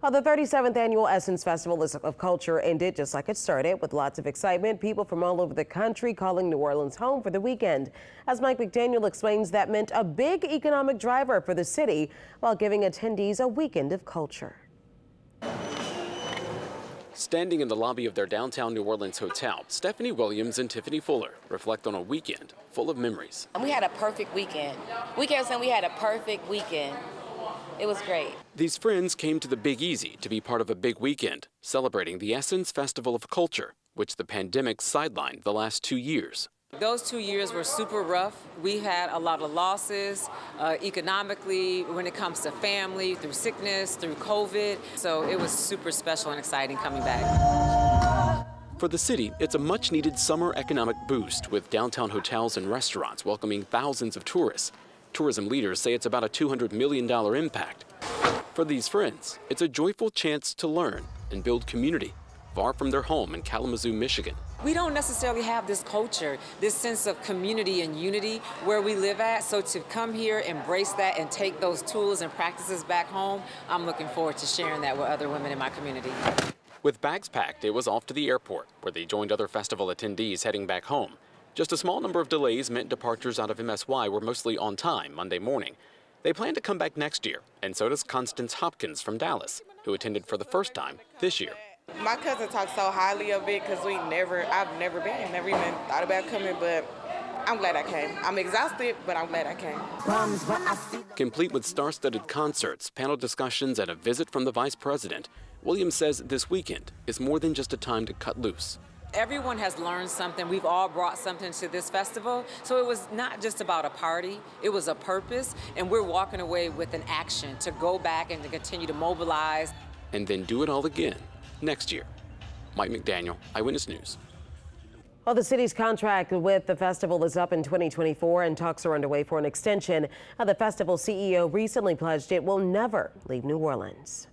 Well, the 37th annual Essence Festival of Culture ended just like it started, with lots of excitement. People from all over the country calling New Orleans home for the weekend. As Mike McDaniel explains, that meant a big economic driver for the city while giving attendees a weekend of culture. Standing in the lobby of their downtown New Orleans hotel, Stephanie Williams and Tiffany Fuller reflect on a weekend full of memories. We had a perfect weekend. We kept saying we had a perfect weekend. It was great. These friends came to the Big Easy to be part of a big weekend, celebrating the Essence Festival of Culture, which the pandemic sidelined the last 2 years. Those 2 years were super rough. We had a lot of losses economically, when it comes to family, through sickness, through COVID. So it was super special and exciting coming back. For the city, it's a much-needed summer economic boost, with downtown hotels and restaurants welcoming thousands of tourists. Tourism leaders say it's about a $200 million impact. For these friends, it's a joyful chance to learn and build community, far from their home in Kalamazoo, Michigan. We don't necessarily have this culture, this sense of community and unity where we live at. So to come here, embrace that, and take those tools and practices back home, I'm looking forward to sharing that with other women in my community. With bags packed, it was off to the airport, where they joined other festival attendees heading back home. Just a small number of delays meant departures out of MSY were mostly on time Monday morning. They plan to come back next year, and so does Constance Hopkins from Dallas, who attended for the first time this year. My cousin talks so highly of it because I've never been, never even thought about coming, but I'm glad I came. I'm exhausted, but I'm glad I came. Complete with star-studded concerts, panel discussions, and a visit from the vice president, Williams says this weekend is more than just a time to cut loose. Everyone has learned something. We've all brought something to this festival. So it was not just about a party, it was a purpose, and we're walking away with an action to go back and to continue to mobilize. And then do it all again next year. Mike McDaniel, Eyewitness News. Well, the city's contract with the festival is up in 2024 and talks are underway for an extension. The festival CEO recently pledged it will never leave New Orleans.